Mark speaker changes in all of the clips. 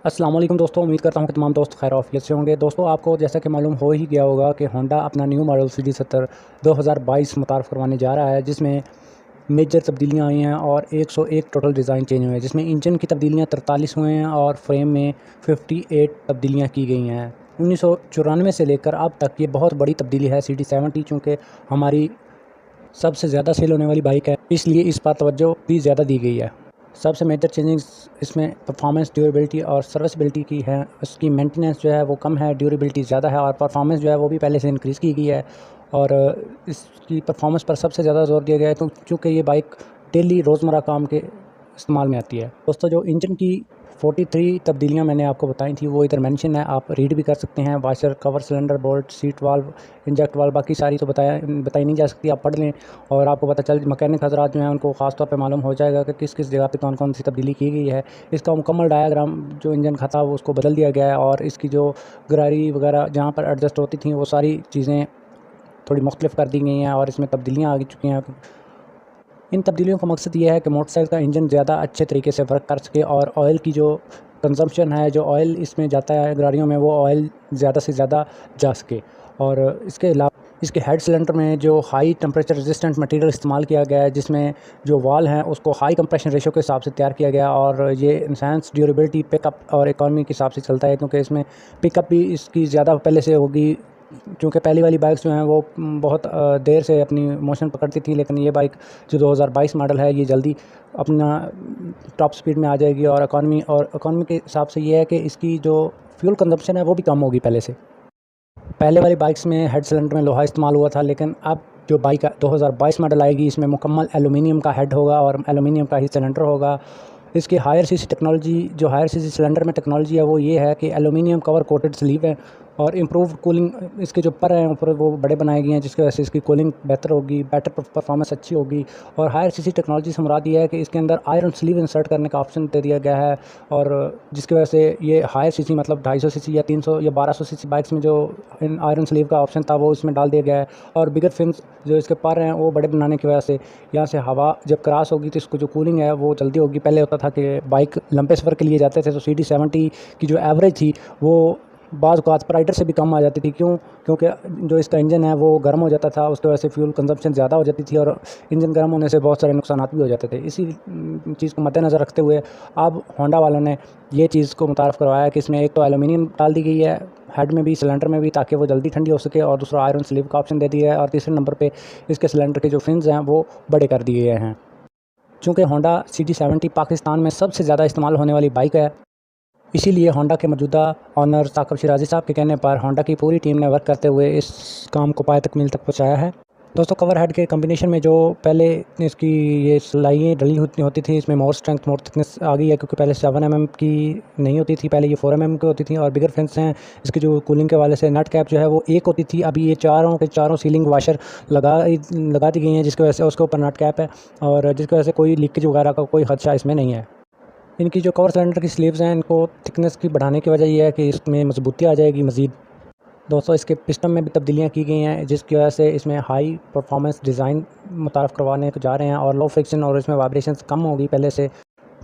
Speaker 1: अस्सलाम वालेकुम दोस्तों, उम्मीद करता हूँ कि तमाम दोस्त खैर आफियत से होंगे। दोस्तों, आपको जैसा कि मालूम हो ही गया होगा कि होंडा अपना न्यू मॉडल CD70 2022 मुतारफ़ करवाने जा रहा है, जिसमें मेजर तब्दीलियाँ आई हैं और 101 टोटल डिज़ाइन चेंज हुए हैं, जिसमें इंजन की तब्दीलियाँ 43 हुए हैं और फ्रेम में 58 तब्दीलियाँ की गई हैं। 1994 से लेकर अब तक ये बहुत बड़ी तब्दीली है CD70, चूँकि हमारी सबसे ज़्यादा सेल होने वाली बाइक है, इसलिए इस पर तवज्जो भी ज़्यादा दी गई है। सबसे मेजर चेंजिंग्स इसमें परफॉर्मेंस, ड्यूरेबिलिटी और सर्विसबिलिटी की है। इसकी मेंटेनेंस जो है वो कम है, ड्यूरेबिलिटी ज़्यादा है और परफॉर्मेंस जो है वो भी पहले से इंक्रीज़ की गई है। और इसकी परफॉर्मेंस पर सबसे ज़्यादा ज़ोर दिया गया है, तो चूँकि ये बाइक डेली रोज़मर्रा काम के इस्तेमाल में आती है। दोस्तों, जो इंजन की 43 तब्दीलियाँ मैंने आपको बताई थी वो इधर मेंशन है, आप रीड भी कर सकते हैं। Washer, cover, cylinder, bolt, seat valve, inject valve, बाकी सारी तो बताई नहीं जा सकती, आप पढ़ लें और आपको पता चल मैकेनिक हज़रात जो हैं उनको ख़ास तौर पे मालूम हो जाएगा कि किस किस जगह पे कौन कौन सी तब्दीली की गई है। इसका मुकम्मल डायाग्राम जो इंजन का था वो उसको बदल दिया गया है और इसकी जो गरारी वगैरह जहाँ पर एडजस्ट होती थी वो सारी चीज़ें थोड़ी मुख्तलिफ कर दी गई हैं और इसमें तब्दीलियाँ आ चुकी हैं। इन तब्दीलियों का मकसद ये है कि मोटरसाइकिल का इंजन ज़्यादा अच्छे तरीके से वर्क कर सके और ऑयल की जो कंजम्पशन है, जो ऑयल इसमें जाता है गाड़ियों में, वो ऑयल ज़्यादा से ज़्यादा जा सके। और इसके अलावा इसके हेड सिलेंडर में जो हाई टेम्परेचर रेजिस्टेंट मटेरियल इस्तेमाल किया गया है, जिसमें जो वाल हैं उसको हाई कंप्रेशन रेशो के हिसाब से तैयार किया गया और ये इन्हांस ड्यूरेबिलिटी, पिकअप और इकॉनमी के हिसाब से चलता है, क्योंकि इसमें पिकअप भी इसकी ज़्यादा पहले से होगी। क्योंकि पहली वाली बाइक्स जो हैं वो बहुत देर से अपनी मोशन पकड़ती थी, लेकिन ये बाइक जो 2022 मॉडल है ये जल्दी अपना टॉप स्पीड में आ जाएगी। और इकॉनमी के हिसाब से ये है कि इसकी जो फ्यूल कंजप्शन है वो भी कम होगी पहले से। पहले वाली बाइक्स में हेड सिलेंडर में लोहा इस्तेमाल हुआ था, लेकिन अब जो बाइक 2022 मॉडल आएगी इसमें मुकम्मल एलुमिनियम का हेड होगा और एलुमिनियम का ही सिलेंडर होगा। इसकी हायर सीसी टेक्नोलॉजी, जो हायर सीसी सिलेंडर में टेक्नोलॉजी है वो ये है कि एलुमिनियम कवर कोटेड स्लीव है और इम्प्रूव कूलिंग, इसके जो पर हैं ऊपर वो बड़े बनाए गए हैं, जिसकी वजह से इसकी कूलिंग बेहतर होगी, बेटर परफॉर्मेंस अच्छी होगी। और हायर सीसी टेक्नोलॉजी से मुराद ये है कि इसके अंदर आयरन स्लीव इंसर्ट करने का ऑप्शन दे दिया गया है और जिसकी वजह से ये हायर सीसी मतलब 250 सीसी या 300 या 1200 सीसी बाइक्स में जो इन आयरन स्लीव का ऑप्शन था वो इसमें डाल दिया गया है। और बिगर फिन्स जो इसके पर हैं वो बड़े बनाने की वजह से यहाँ से हवा जब क्रॉस होगी तो इसको जो कूलिंग है वो जल्दी होगी। पहले होता था कि बाइक लंबे सफ़र के लिए जाते थे तो CD70 की जो एवरेज थी वो बाज़ औक़ात राइडर से भी कम आ जाती थी। क्योंकि जो इसका इंजन है वो गर्म हो जाता था, उसकी वजह से फ्यूल कंजम्पशन ज़्यादा हो जाती थी और इंजन गर्म होने से बहुत सारे नुकसानात भी हो जाते थे। इसी चीज़ को मद्देनज़र रखते हुए अब होंडा वालों ने ये चीज़ को मुतारफ़ करवाया कि इसमें एक तो एलुमिनियम डाल दी गई है हेड में भी, सिलेंडर में भी, ताकि वो जल्दी ठंडी हो सके, और दूसरा आयरन स्लीव का ऑप्शन दे दिया है और तीसरे नंबर पे इसके सिलेंडर के जो फिन्स हैं वो बड़े कर दिए गए हैं। चूँकि होंडा CD70 पाकिस्तान में सबसे ज़्यादा इस्तेमाल होने वाली बाइक है, इसीलिए होंडा के मौजूदा ऑनर साकिब शिराज़ी साहब के कहने पर होंडा की पूरी टीम ने वर्क करते हुए इस काम को पाए तकमील तक पहुँचाया है। दोस्तों, कवर हेड के कम्बिनेशन में जो पहले इसकी ये सिलाइयाँ डली होती थी, इसमें मोर स्ट्रेंथ, मोर थिकनेस आ गई है, क्योंकि पहले 7 mm की नहीं होती थी, पहले ये 4 mm की होती थी। और बिगर फिन्स हैं इसकी, जो कूलिंग के वाले से नट कैप जो है वो एक होती थी, अभी ये चारों के चारों सीलिंग वाशर लगा दी गई हैं, जिसकी वजह से उसके ऊपर नट कैप है और जिसकी वजह से कोई लीकेज वगैरह का कोई खदशा इसमें नहीं है। इनकी जो कवर सिलेंडर की स्लीव्स हैं इनको थिकनेस की बढ़ाने की वजह यह है कि इसमें मजबूती आ जाएगी मज़ीद। दोस्तों, इसके पिस्टन में भी तब्दीलियाँ की गई हैं, जिसकी वजह से इसमें हाई परफॉर्मेंस डिज़ाइन मुतारफ़ करवाने को जा रहे हैं और लो फ्रिक्शन और इसमें वाइब्रेशंस कम होगी पहले से।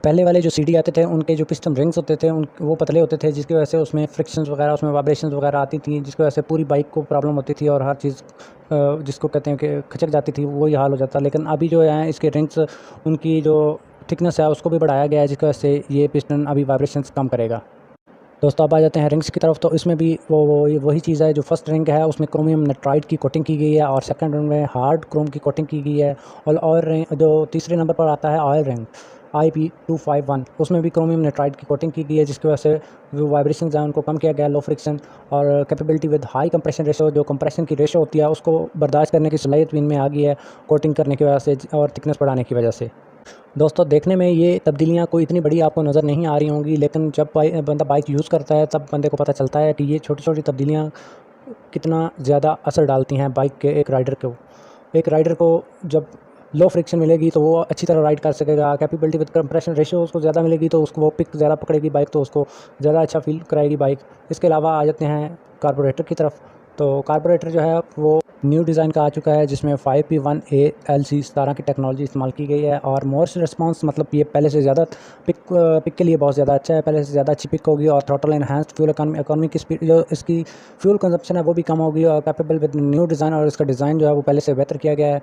Speaker 1: पहले वाले जो CD आते थे उनके जो पिस्टन रिंग्स होते थे उन वो पतले होते थे, जिसकी वजह से उसमें फ्रिक्शंस वगैरह, उसमें वाइब्रेशंस वगैरह आती थी, जिसकी वजह से पूरी बाइक को प्रॉब्लम होती थी और हर चीज़ जिसको कहते हैं कि खचक जाती थी, वही हाल हो जाता। लेकिन अभी जो है इसके रिंग्स, उनकी जो थिकनेस है उसको भी बढ़ाया गया है, जिसकी वजह से ये पिस्टन अभी वाइब्रेशंस कम करेगा। दोस्तों, अब आ जाते हैं रिंग्स की तरफ। तो इसमें भी वही चीज़ है, जो फर्स्ट रिंग है उसमें क्रोमियम नाइट्राइड की कोटिंग की गई है और सेकंड रिंग में हार्ड क्रोम की कोटिंग की गई है। और ऑयल रिंग जो तीसरे नंबर पर आता है, ऑयल रिंग IP251, उसमें भी क्रोमियम नाइट्राइड की कोटिंग की गई है, जिसकी वजह से जो वाइब्रेशन हैं उनको कम किया गया, लो फ्रिक्शन और capability with high compression ratio, जो कंप्रेशन की रेशो होती है उसको बर्दाश्त करने की सलाहियत भी इनमें आ गई है कोटिंग करने की वजह से और थिकनेस बढ़ाने की वजह से। दोस्तों, देखने में ये तब्दीलियाँ कोई इतनी बड़ी आपको नज़र नहीं आ रही होंगी, लेकिन जब बंदा बाइक यूज़ करता है तब बंदे को पता चलता है कि ये छोटी-छोटी तब्दीलियाँ कितना ज़्यादा असर डालती हैं बाइक के एक राइडर को। एक राइडर को जब लो फ्रिक्शन मिलेगी तो वो अच्छी तरह राइड कर सकेगा, कैपेबिलिटी विद कंप्रेशन रेशियो उसको ज़्यादा मिलेगी तो उसको वो पिक ज़्यादा पकड़ेगी बाइक, तो उसको ज़्यादा अच्छा फील कराएगी बाइक। इसके अलावा आ जाते हैं कार्बोरेटर की तरफ। तो कार्बोरेटर जो है वो न्यू डिज़ाइन का आ चुका है, जिसमें 5P1A LC 17 की टेक्नोलॉजी इस्तेमाल की गई है। और मोस्ट रिस्पांस मतलब ये पहले से ज़्यादा पिक के लिए बहुत ज़्यादा अच्छा है, पहले से ज़्यादा अच्छी पिक होगी। और थ्रॉटल एनहांस्ड फ्यूल इकोनॉमी की स्पीड, जो इसकी फ्यूल कंजप्शन है वो भी कम होगी। और कैपेबल विद न्यू डिज़ाइन, और इसका डिज़ाइन जो है वो पहले से बेहतर किया गया है।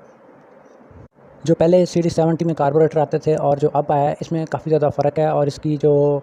Speaker 1: जो पहले CD70 में कार्बोरेटर आते थे और जो अब आया है, इसमें काफ़ी ज़्यादा फ़र्क है। और इसकी जो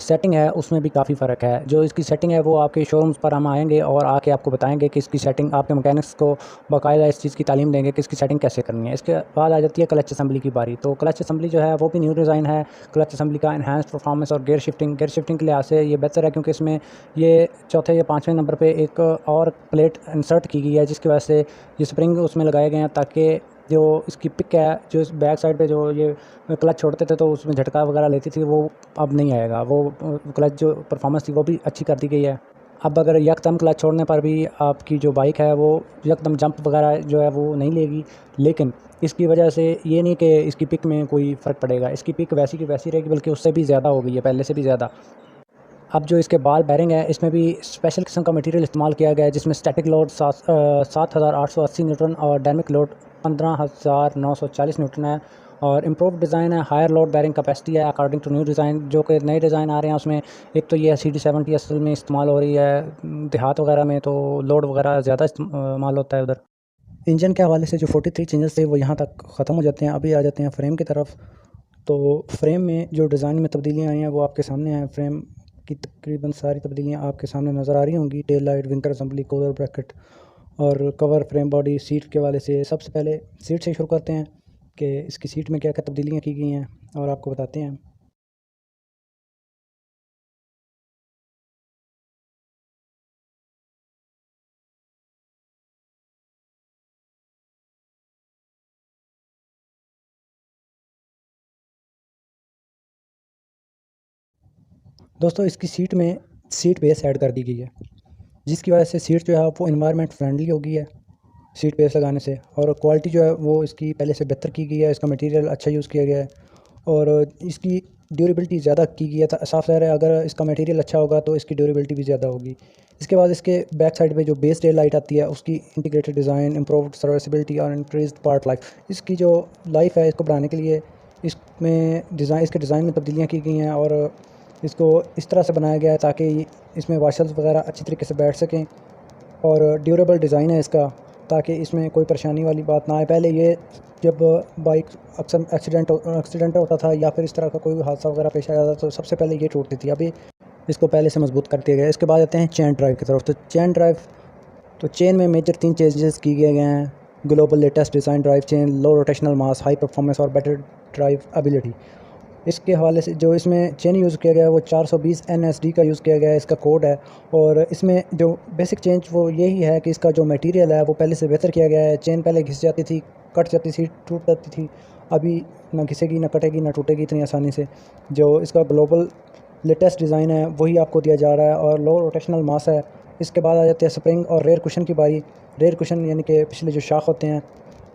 Speaker 1: सेटिंग है उसमें भी काफ़ी फ़र्क है। जो इसकी सेटिंग है वो आपके शोरूम्स पर हम आएंगे और आके आपको बताएंगे कि इसकी सेटिंग, आपके मैकेनिक्स को बाकायदा इस चीज़ की तालीम देंगे कि इसकी सेटिंग कैसे करनी है। इसके बाद आ जाती है क्लच असम्बली की बारी। तो क्लच असम्बली जो है वो भी न्यू डिज़ाइन है। क्लच असम्बली का इन्हांस्ड परफॉर्मेंस और गेयर शिफ्टिंग के लिहाज से ये बेहतर है, क्योंकि इसमें ये चौथे या पाँचवें नंबर पर एक और प्लेट इंसर्ट की गई है, जिसकी वजह से ये स्प्रिंग उसमें लगाए गए हैं, ताकि जो इसकी पिक है, जो इस बैक साइड पे जो ये क्लच छोड़ते थे तो उसमें झटका वगैरह लेती थी, वो अब नहीं आएगा। वो क्लच जो परफॉर्मेंस थी वो भी अच्छी कर दी गई है। अब अगर यकदम क्लच छोड़ने पर भी आपकी जो बाइक है वो यकदम जंप वगैरह जो है वो नहीं लेगी, लेकिन इसकी वजह से ये नहीं कि इसकी पिक में कोई फ़र्क पड़ेगा। इसकी पिक वैसी की वैसी रहेगी, बल्कि उससे भी ज़्यादा हो गई है, पहले से भी ज़्यादा। अब जो इसके बाल बैरिंग है, इसमें भी स्पेशल किस्म का मटेरियल इस्तेमाल किया गया है, जिसमें स्टैटिक लोड 7,880 न्यूटन और डायनेमिक लोड 15,940 न्यूटन है। और इम्प्रूव डिज़ाइन है, हायर लोड बैरिंग कैपेसिटी है अकॉर्डिंग टू न्यू डिज़ाइन। जो कि नए डिज़ाइन आ रहे हैं उसमें एक तो ये CD70 असल में इस्तेमाल हो रही है देहात वगैरह में, तो लोड वगैरह ज़्यादा इस्तेमाल होता है उधर। इंजन के हवाले से जो 43 चेंजेस थे वो यहाँ तक ख़त्म हो जाते हैं। अभी आ जाते हैं फ्रेम की तरफ। तो फ्रेम में जो डिज़ाइन में तब्दीलियाँ आई हैं वो आपके सामने हैं। फ्रेम की तकरीबन सारी तब्दीलियाँ आपके सामने नज़र आ रही होंगी। Tail light, winker assembly, cooler bracket और कवर, फ्रेम बॉडी, सीट के वाले से। सबसे पहले सीट से शुरू करते हैं कि इसकी सीट में क्या क्या तब्दीलियाँ की गई हैं और आपको बताते हैं। दोस्तों, इसकी सीट बेस ऐड कर दी गई है, जिसकी वजह से सीट जो है वो इन्वायरमेंट फ्रेंडली हो गई है सीट बेस लगाने से। और क्वालिटी जो है वो इसकी पहले से बेहतर की गई है। इसका मटेरियल अच्छा यूज़ किया गया है और इसकी ड्यूरेबिलिटी ज़्यादा की गई है। साफ ज़ाहिर है, अगर इसका मटेरियल अच्छा होगा तो इसकी ड्यूरेबिलिटी भी ज़्यादा होगी। इसके बाद इसके बैक साइड पे जो बेस टेल लाइट आती है, उसकी इंटीग्रेटेड डिज़ाइन, इम्प्रूव्ड सर्विसिबिलिटी और इंक्रीज्ड पार्ट लाइफ। इसकी जो लाइफ है इसको बढ़ाने के लिए इसके डिज़ाइन में तब्दीलियाँ की गई हैं और इसको इस तरह से बनाया गया है ताकि इसमें वाशर्स वगैरह अच्छी तरीके से बैठ सकें। और ड्यूरेबल डिज़ाइन है इसका, ताकि इसमें कोई परेशानी वाली बात ना आए। पहले ये जब बाइक अक्सर एक्सीडेंट होता था या फिर इस तरह का कोई हादसा वगैरह पेश आ जाता तो सबसे पहले ये टूटती थी। अभी इसको पहले से मजबूत कर दिया गया है। इसके बाद आते हैं चेन ड्राइव की तरफ। तो चेन में मेजर 3 चेंजेस किए गए हैं। Global latest design drive chain, low rotational mass, high performance और बेटर ड्राइव एबिलिटी। इसके हवाले से जो इसमें चेन यूज़ किया गया है वो 420 NSD का यूज़ किया गया है, इसका कोड है। और इसमें जो बेसिक चेंज वो यही है कि इसका जो मटेरियल है वो पहले से बेहतर किया गया है। चेन पहले घिस जाती थी, कट जाती थी, टूट जाती थी, अभी ना घिसेगी, ना कटेगी, ना टूटेगी इतनी आसानी से। जो इसका ग्लोबल लेटेस्ट डिज़ाइन है वही आपको दिया जा रहा है और लो रोटेशनल मास है। इसके बाद आ जाते हैं स्प्रिंग और रेयर कुशन की बारी। रेयर कुशन यानी कि पिछले जो शाख होते हैं,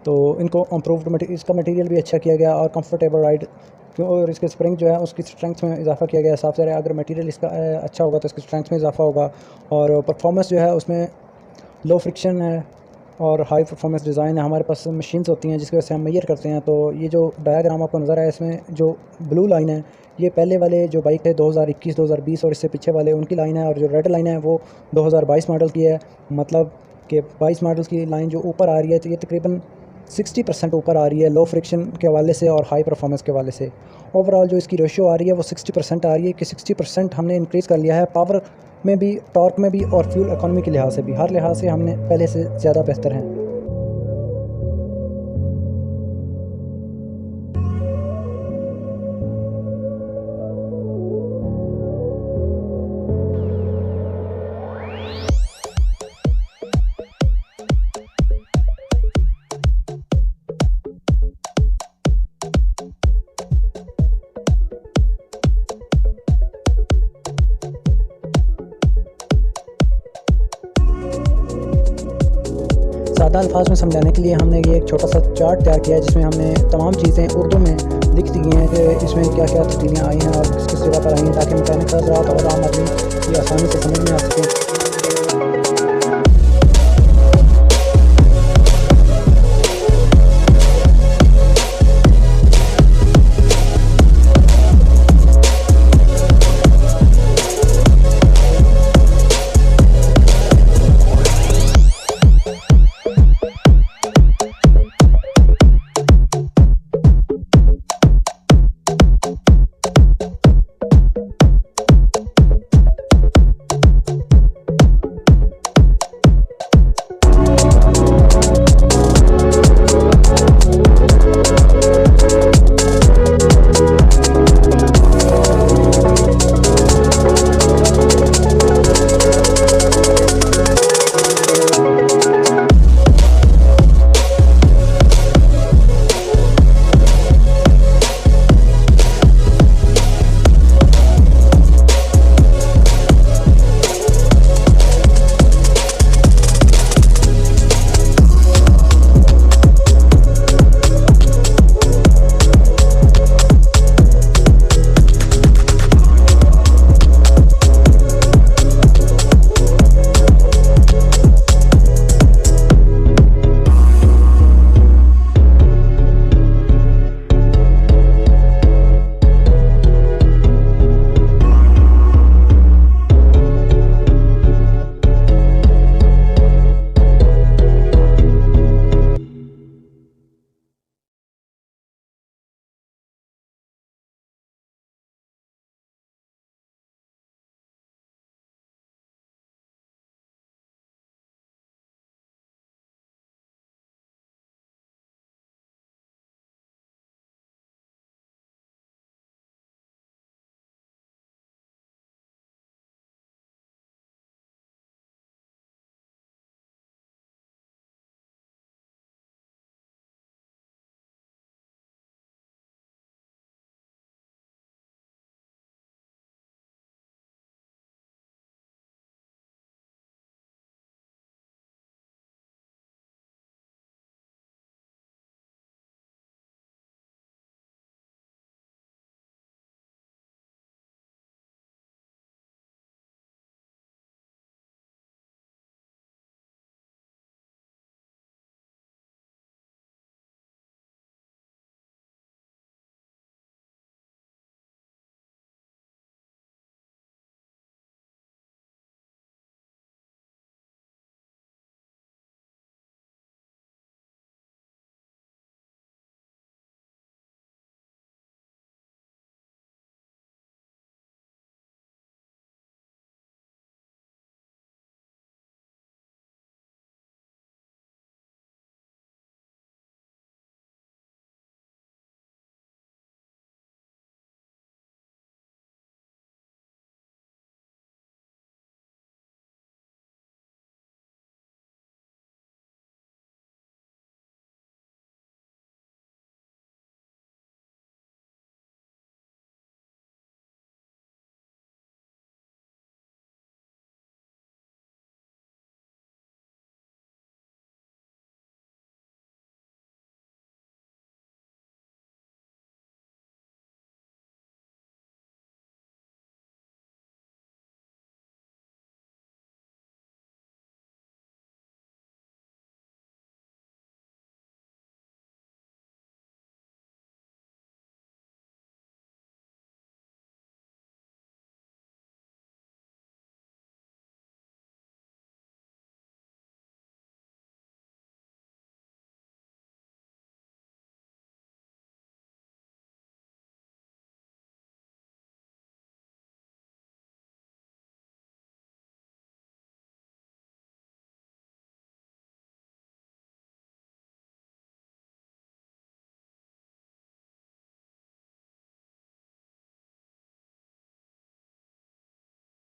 Speaker 1: तो इनको इम्प्रूव्ड इसका मटेरियल भी अच्छा किया गया और कंफर्टेबल राइड क्यों। और इसके स्प्रिंग जो है उसकी स्ट्रेंथ में इजाफा किया गया है। साफ ज़ाहिर है, अगर मटेरियल इसका अच्छा होगा तो इसकी स्ट्रेंथ में इजाफा होगा। और परफॉर्मेंस जो है उसमें लो फ्रिक्शन है और हाई परफॉर्मेंस डिज़ाइन है। हमारे पास मशीन्स होती हैं जिसकी वजह से हम मेजर करते हैं। तो ये जो डायग्राम आपको नज़र आया, इसमें जो ब्लू लाइन है ये पहले वाले जो बाइक है 2021, 2020 और इससे पीछे वाले उनकी लाइन है। और जो रेड लाइन है वो 2022 मॉडल की है। मतलब कि 22 मॉडल की लाइन जो ऊपर आ रही है तो ये तकरीबन 60% ऊपर आ रही है लो फ्रिक्शन के हवाले से और हाई परफॉर्मेंस के हवाले से। ओवरऑल जो इसकी रेशियो आ रही है वो 60% आ रही है कि 60% हमने इंक्रीज़ कर लिया है पावर में भी, टॉर्क में भी और फ्यूल इकोनॉमी के लिहाज से भी। हर लिहाज से हमने पहले से ज़्यादा बेहतर हैं। सादा अल्फाज में समझाने के लिए हमने ये एक छोटा सा चार्ट तैयार किया है, जिसमें हमने तमाम चीज़ें उर्दू में लिख दी हैं कि इसमें क्या क्या तब्दीलियाँ आई हैं और किस किस जगह पर आई हैं, ताकि मैकेनिक हज़रात और आम आदमी ये आसानी से समझ में आ सकें।